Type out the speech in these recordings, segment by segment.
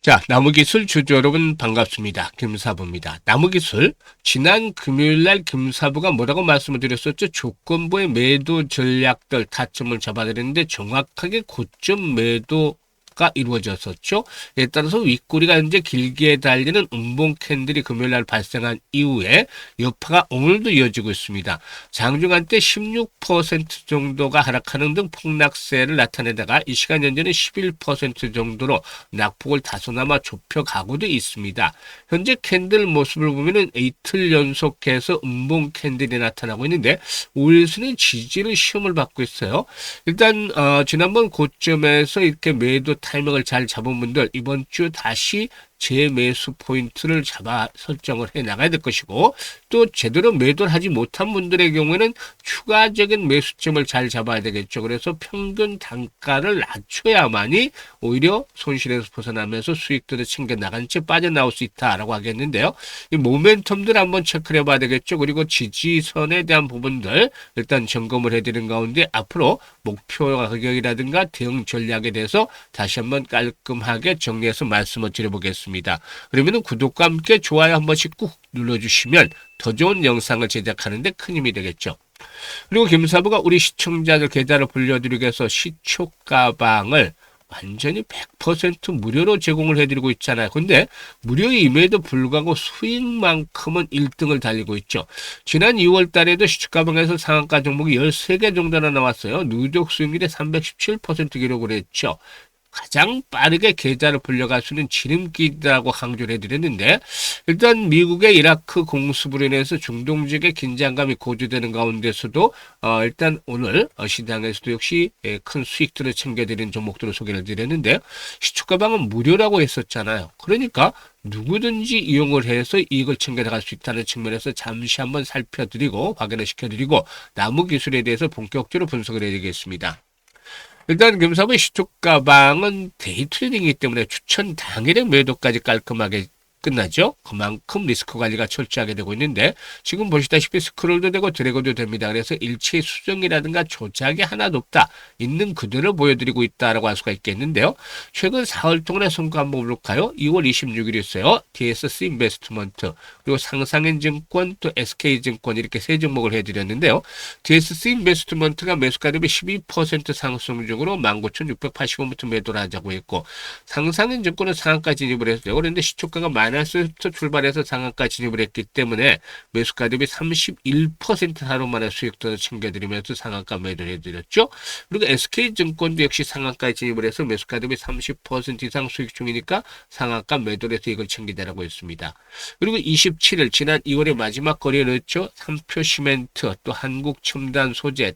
자, 나무기술 주주 여러분 반갑습니다. 김사부입니다. 나무기술, 지난 금요일날 김사부가 뭐라고 말씀을 드렸었죠? 조건부의 매도 전략들 타점을 잡아드렸는데 정확하게 고점 매도가 이루어졌었죠. 이에 따라서 윗꼬리가 이제 길게 달리는 음봉 캔들이 금요일날 발생한 이후에 여파가 오늘도 이어지고 있습니다. 장중한 때 16% 정도가 하락하는 등 폭락세를 나타내다가 이 시간 현재는 11% 정도로 낙폭을 다소나마 좁혀가고도 있습니다. 현재 캔들 모습을 보면은 이틀 연속해서 음봉 캔들이 나타나고 있는데 5일선의 지지를 시험을 받고 있어요. 일단 지난번 고점에서 이렇게 매도 타이밍을 잘 잡은 분들 이번 주 다시 재매수 포인트를 잡아 설정을 해 나가야 될 것이고, 또 제대로 매도를 하지 못한 분들의 경우에는 추가적인 매수점을 잘 잡아야 되겠죠. 그래서 평균 단가를 낮춰야만이 오히려 손실에서 벗어나면서 수익들을 챙겨 나간 채 빠져나올 수 있다라고 하겠는데요. 이 모멘텀들 한번 체크를 해봐야 되겠죠. 그리고 지지선에 대한 부분들 일단 점검을 해드린 가운데 앞으로 목표 가격이라든가 대응 전략에 대해서 다시 한번 깔끔하게 정리해서 말씀을 드려보겠습니다. 그러면 구독과 함께 좋아요 한 번씩 꾹 눌러주시면 더 좋은 영상을 제작하는 데 큰 힘이 되겠죠. 그리고 김사부가 우리 시청자들 계좌를 불려드리기 위해서 시초가방을 완전히 100% 무료로 제공을 해드리고 있잖아요. 근데 무료임에도 불구하고 수익만큼은 1등을 달리고 있죠. 지난 2월 달에도 시초가방에서 상한가 종목이 13개 정도나 나왔어요. 누적 수익률이 317% 기록을 했죠. 가장 빠르게 계좌를 불려갈 수 있는 지름길이라고 강조를 해드렸는데, 일단 미국의 이라크 공습으로 인해서 중동 지역의 긴장감이 고조되는 가운데서도 일단 오늘 시장에서도 역시 큰 수익들을 챙겨드리는 종목들을 소개를 드렸는데, 시초가방은 무료라고 했었잖아요. 그러니까 누구든지 이용을 해서 이익을 챙겨나갈 수 있다는 측면에서 잠시 한번 살펴드리고 확인을 시켜드리고 나무기술에 대해서 본격적으로 분석을 해드리겠습니다. 일단 금사부의 시초가방은 데이 트레이딩이기 때문에 추천 당일의 매도까지 깔끔하게 끝나죠. 그만큼 리스크 관리가 철저하게 되고 있는데, 지금 보시다시피 스크롤도 되고 드래그도 됩니다. 그래서 일체 수정이라든가 조작이 하나도 없다. 있는 그대로 보여드리고 있다라고 할 수가 있겠는데요. 최근 4월 동안의 성과 한번 볼까요? 2월 26일이었어요. DSC 인베스트먼트, 그리고 상상인증권, 또 SK증권 이렇게 세 종목을 해드렸는데요. DSC 인베스트먼트가 매수가 대비 12% 상승 중으로 19,680원부터 매도를 하자고 했고, 상상인증권은 상한가 진입을 했어요. 그런데 시초가가 마이너스부터 출발해서 상한가 진입을 했기 때문에 매수가 대비 31% 하루 만에 수익도 챙겨드리면서 상한가 매도를 해드렸죠. 그리고 SK증권도 역시 상한가에 진입을 해서 매수가 대비 30% 이상 수익 중이니까 상한가 매도를 해서 이걸 챙기자라고 했습니다. 그리고 27일 지난 2월의 마지막 거래에 넣었죠. 삼표시멘트, 또 한국첨단소재,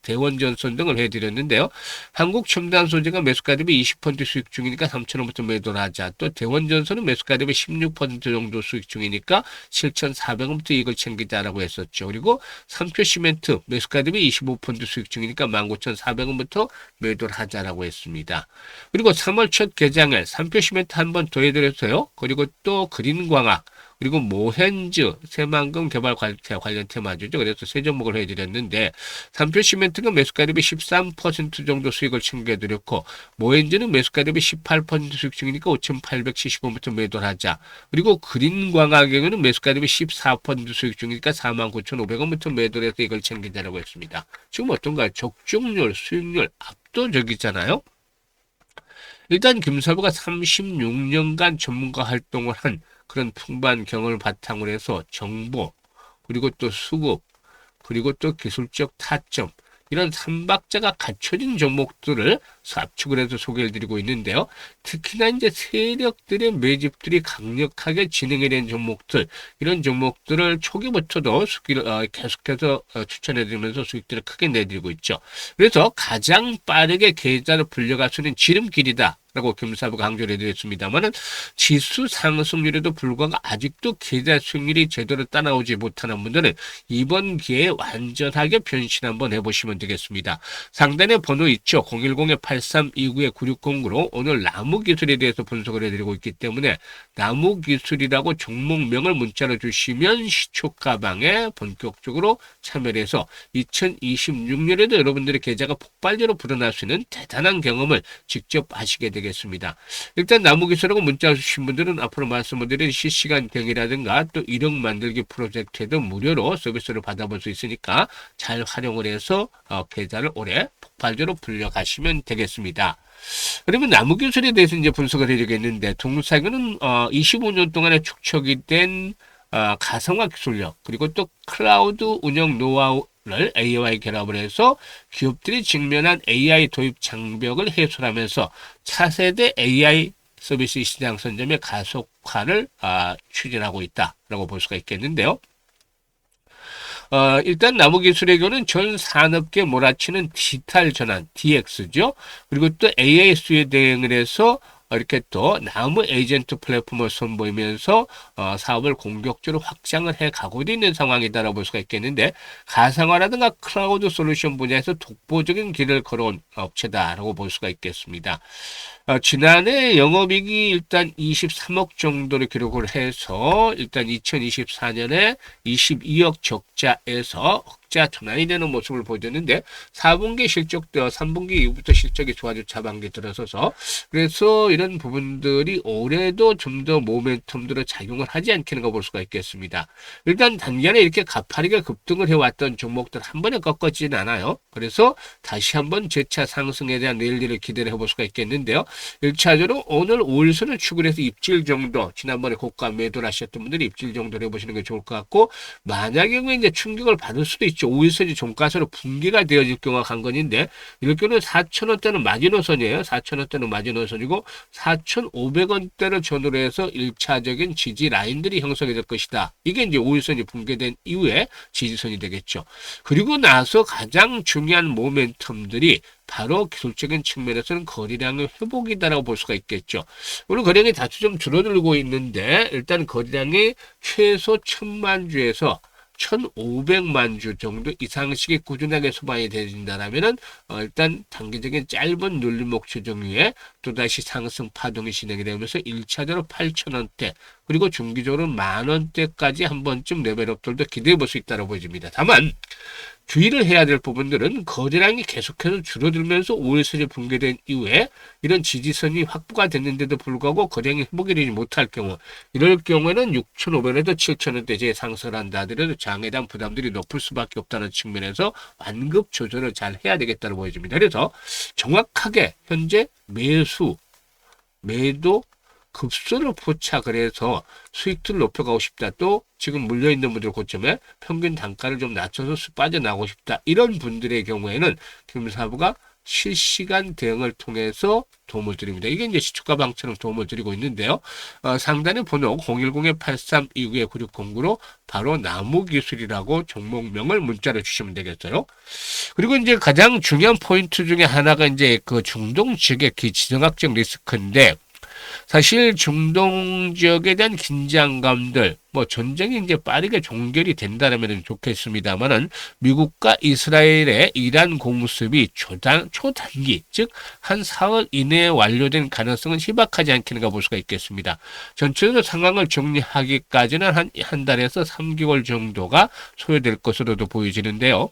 대원전선 등을 해드렸는데요. 한국첨단소재가 매수가 대비 20% 수익 중이니까 3,000원부터 매도를 하자. 또 대원전선은 매수가 대비 16% 정도 수익 중이니까 7,400원부터 이익을 챙기자라고 했었죠. 그리고 삼표시멘트 매수가 대비 25% 수익 중이니까 19,400원부터 매도를 하자라고 했습니다. 그리고 3월 첫 개장일 삼표시멘트 한 번 더 해드렸어요. 그리고 또 그린광학, 그리고 모헨즈, 새만금 개발 관련 테마주죠. 그래서 세 종목을 해드렸는데, 삼표시멘트가 매수가 대비 13% 정도 수익을 챙겨드렸고, 모헨즈는 매수가 대비 18% 수익 중이니까 5,870원부터 매도를 하자. 그리고 그린광학에는 매수가 대비 14% 수익 중이니까 49,500원부터 매도를 해서 이걸 챙기자라고 했습니다. 지금 어떤가요? 적중률, 수익률 압도적이잖아요. 일단 김사부가 36년간 전문가 활동을 한 그런 풍부한 경험을 바탕으로 해서 정보, 그리고 또 수급, 그리고 또 기술적 타점, 이런 삼박자가 갖춰진 종목들을 압축을 해서 소개를 드리고 있는데요. 특히나 이제 세력들의 매집들이 강력하게 진행이 된 종목들, 이런 종목들을 초기부터도 계속해서 추천해 드리면서 수익들을 크게 내드리고 있죠. 그래서 가장 빠르게 계좌를 불려갈 수 있는 지름길이다 라고 김사부가 강조를 해드렸습니다만은, 지수 상승률에도 불구하고 아직도 계좌 수익률이 제대로 따라오지 못하는 분들은 이번 기회에 완전하게 변신 한번 해보시면 되겠습니다. 상단에 번호 있죠. 010-8 010-8229-9609로 오늘 나무 기술에 대해서 분석을 해드리고 있기 때문에 나무 기술이라고 종목명을 문자로 주시면 시초가방에 본격적으로 참여를 해서 2026년에도 여러분들의 계좌가 폭발적으로 불어날 수 있는 대단한 경험을 직접 하시게 되겠습니다. 일단 나무 기술이라고 문자 주신 분들은 앞으로 말씀드린 실시간 경이라든가 또 1억 만들기 프로젝트에도 무료로 서비스를 받아볼 수 있으니까 잘 활용을 해서 계좌를 올해 폭발적으로 불려가시면 되겠습니다. 그러면 나무 기술에 대해서 이제 분석을 해주겠는데 동사에는 25년 동안에 축적이 된 가상화 기술력 그리고 또 클라우드 운영 노하우를 AI와 결합을 해서 기업들이 직면한 AI 도입 장벽을 해소하면서 차세대 AI 서비스 시장 선점의 가속화를 추진하고 있다라고 볼 수가 있겠는데요. 일단 나무기술의 전 산업계 몰아치는 디지털 전환, DX죠. 그리고 또 AI 수요에 대응을 해서 이렇게 또 나무 에이전트 플랫폼을 선보이면서 사업을 공격적으로 확장을 해 가고 있는 상황이다라고 볼 수가 있겠는데 가상화라든가 클라우드 솔루션 분야에서 독보적인 길을 걸어온 업체다라고 볼 수가 있겠습니다. 지난해 영업이익이 일단 23억 정도를 기록을 해서 일단 2024년에 22억 적자에서 흑자 전환이 되는 모습을 보여줬는데 4분기 실적도 3분기 이후부터 실적이 좋아져 하반기 들어서서 그래서 이런 부분들이 올해도 좀 더 모멘텀들을 작용을 하지 않겠는가 볼 수가 있겠습니다. 일단 단기간에 이렇게 가파르게 급등을 해왔던 종목들 한 번에 꺾어지진 않아요. 그래서 다시 한번 재차 상승에 대한 내일을 기대를 해볼 수가 있겠는데요. 1차적으로 오늘 5일선을 추구해서 입질 정도 지난번에 고가 매도를 하셨던 분들이 입질 정도를 해보시는 게 좋을 것 같고 만약에 이제 충격을 받을 수도 있죠. 5일선이 종가서로 붕괴가 되어질 경우가 관건인데 이럴 경우는 4,000원대는 마지노선이에요. 4,000원대는 마지노선이고 4,500원대를 전후로 해서 1차적인 지지 라인들이 형성이 될 것이다. 이게 이제 5일선이 붕괴된 이후에 지지선이 되겠죠. 그리고 나서 가장 중요한 모멘텀들이 바로 기술적인 측면에서는 거래량의 회복이다라고 볼 수가 있겠죠. 오늘 거래량이 다시 좀 줄어들고 있는데 일단 거래량이 최소 1,000만 주에서 1,500만 주 정도 이상씩이 꾸준하게 소방이 되어진다면은 일단 단기적인 짧은 눌림 목표 정위에 또다시 상승 파동이 진행이 되면서 1차적으로 8,000원대 그리고 중기적으로 10,000원대까지 한 번쯤 레벨업들도 기대해 볼 수 있다고 보여집니다. 다만 주의를 해야 될 부분들은 거래량이 계속해서 줄어들면서 5일선이 붕괴된 이후에 이런 지지선이 확보가 됐는데도 불구하고 거래량이 회복이 되지 못할 경우 이럴 경우에는 6,500원에서 7,000원대에 상승을 한다 하더라도 장에 대한 부담들이 높을 수밖에 없다는 측면에서 완급 조절을 잘 해야 되겠다고 보여집니다. 그래서 정확하게 현재 매수, 매도, 급소를 포착을 해서 수익들을 높여가고 싶다. 또 지금 물려있는 분들 고점에 평균 단가를 좀 낮춰서 빠져나가고 싶다. 이런 분들의 경우에는 금사부가 실시간 대응을 통해서 도움을 드립니다. 이게 이제 시초가 방처럼 도움을 드리고 있는데요. 상단의 번호 010-8329-9609로 바로 나무기술이라고 종목명을 문자로 주시면 되겠어요. 그리고 이제 가장 중요한 포인트 중에 하나가 이제 그 중동 지역의 지정학적 리스크인데 사실 중동 지역에 대한 긴장감들, 뭐 전쟁이 이제 빠르게 종결이 된다면 좋겠습니다만은 미국과 이스라엘의 이란 공습이 초단기, 즉 한 4월 이내에 완료된 가능성은 희박하지 않겠는가 볼 수가 있겠습니다. 전체적으로 상황을 정리하기까지는 한 달에서 3개월 정도가 소요될 것으로도 보여지는데요.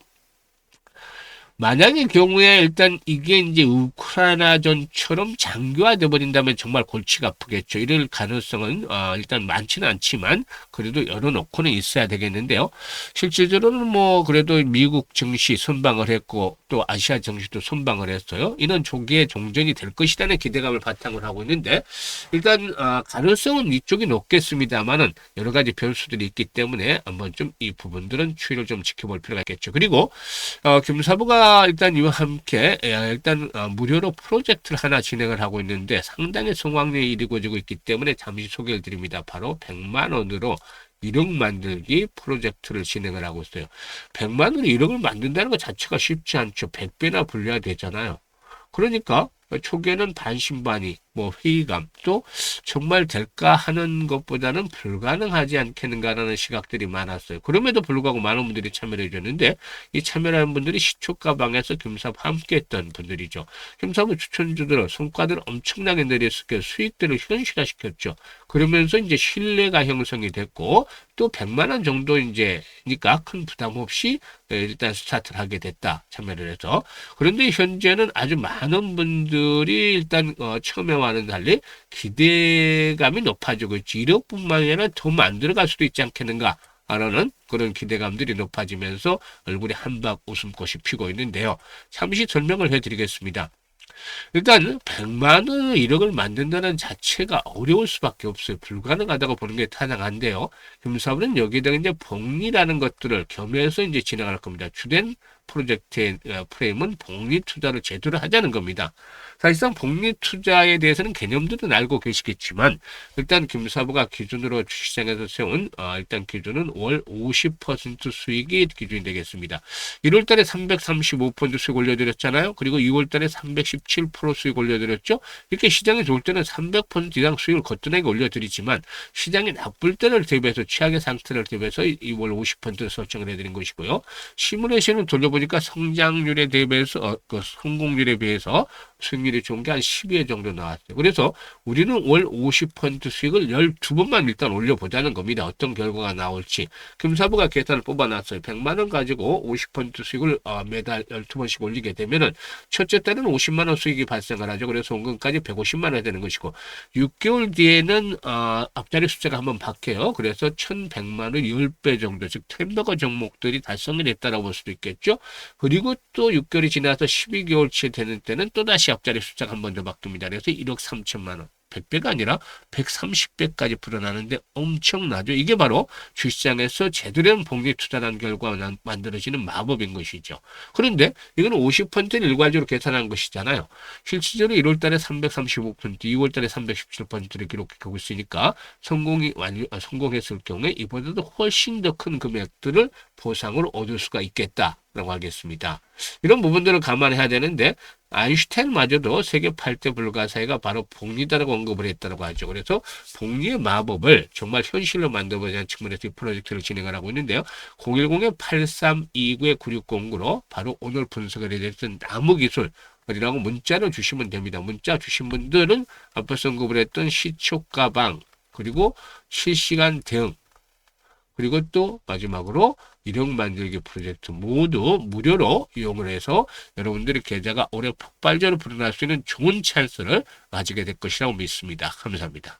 만약의 경우에 일단 이게 이제 우크라이나전처럼 장기화돼 버린다면 정말 골치가 아프겠죠. 이럴 가능성은 일단 많지는 않지만 그래도 열어놓고는 있어야 되겠는데요. 실질적으로는 뭐 그래도 미국 증시 선방을 했고 또 아시아 증시도 선방을 했어요. 이런 조기에 종전이 될 것이라는 기대감을 바탕으로 하고 있는데 일단 가능성은 이쪽이 높겠습니다만은 여러 가지 변수들이 있기 때문에 한번 좀 이 부분들은 추이를 좀 지켜볼 필요가 있겠죠. 그리고 김사부가 일단 이와 함께 일단 무료로 프로젝트를 하나 진행을 하고 있는데 상당히 성황리에 이루어지고 있기 때문에 잠시 소개를 드립니다. 바로 100만 원으로 1억 만들기 프로젝트를 진행을 하고 있어요. 100만 원으로 1억을 만든다는 것 자체가 쉽지 않죠. 100배나 불려야 되잖아요. 그러니까 초기에는 반신반의, 뭐 회의감, 또 정말 될까 하는 것보다는 불가능하지 않겠는가라는 시각들이 많았어요. 그럼에도 불구하고 많은 분들이 참여를 해줬는데 이 참여하는 분들이 시초가방에서 김사부 함께했던 분들이죠. 김사부 추천주들 성과들을 엄청나게 내렸을 수익들을 현실화시켰죠. 그러면서 이제 신뢰가 형성이 됐고 또 100만 원 정도 이제니까 큰 부담 없이 일단 스타트를 하게 됐다. 참여를 해서. 그런데 현재는 아주 많은 분들이 일단 처음에와는 달리 기대감이 높아지고 있지. 1억뿐만 아니라 더 만들어갈 수도 있지 않겠는가. 라는 그런 기대감들이 높아지면서 얼굴에 한박 웃음꽃이 피고 있는데요. 잠시 설명을 해드리겠습니다. 일단 100만 원 1억을 만든다는 자체가 어려울 수밖에 없어요. 불가능하다고 보는 게 타당한데요. 금사부는 여기다가 이제 복리라는 것들을 겸해서 이제 진행할 겁니다. 주된 프로젝트의 프레임은 복리 투자를 제대로 하자는 겁니다. 사실상 복리 투자에 대해서는 개념들은 알고 계시겠지만 일단 김사부가 기준으로 주식시장에서 세운 일단 기준은 월 50% 수익이 기준이 되겠습니다. 1월달에 335% 수익 올려드렸잖아요. 그리고 2월달에 317% 수익 올려드렸죠. 이렇게 시장이 좋을 때는 300% 이상 수익을 거뜬하게 올려드리지만 시장이 나쁠 때를 대비해서 최악의 상태를 대비해서 2월 50% 설정을 해드린 것이고요. 시뮬레이션을 돌려보니까 성장률에 대비해서 그 성공률에 비해서 수익률이 좋은 게 한 12회 정도 나왔어요. 그래서 우리는 월 50% 수익을 12번만 일단 올려보자는 겁니다. 어떤 결과가 나올지. 금사부가 계산을 뽑아놨어요. 100만 원 가지고 50% 수익을 매달 12번씩 올리게 되면은 첫째 달은 50만 원 수익이 발생을 하죠. 그래서 원금까지 150만 원 되는 것이고 6개월 뒤에는 앞자리 숫자가 한번 바뀌어요. 그래서 1100만 원 10배 정도, 즉 템버거 종목들이 달성이 됐다라고 볼 수도 있겠죠. 그리고 또 6개월이 지나서 12개월치 되는 때는 또다시 앞자리 숫자가 한 번 더 바뀝니다. 그래서 1억 3천만 원. 100배가 아니라 130배까지 불어나는데 엄청나죠. 이게 바로 주시장에서 제대로 된 복리 투자라는 결과가 만들어지는 마법인 것이죠. 그런데 이거는 50%는 일괄적으로 계산한 것이잖아요. 실질적으로 1월달에 335%, 2월달에 317%를 기록하고 있으니까 성공했을 경우에 이보다도 훨씬 더 큰 금액들을 보상으로 얻을 수가 있겠다라고 하겠습니다. 이런 부분들을 감안해야 되는데 아인슈타인마저도 세계 8대 불가사의가 바로 복리다라고 언급을 했다고 하죠. 그래서 복리의 마법을 정말 현실로 만들어보자는 측면에서 이 프로젝트를 진행을 하고 있는데요. 010-8329-9609로 바로 오늘 분석을 해드렸던 나무기술 이라고 문자를 주시면 됩니다. 문자 주신 분들은 앞서 언급을 했던 시초가방 그리고 실시간 대응 그리고 또 마지막으로 1억 만들기 프로젝트 모두 무료로 이용을 해서 여러분들의 계좌가 올해 폭발적으로 불어날 수 있는 좋은 찬스를 가지게 될 것이라고 믿습니다. 감사합니다.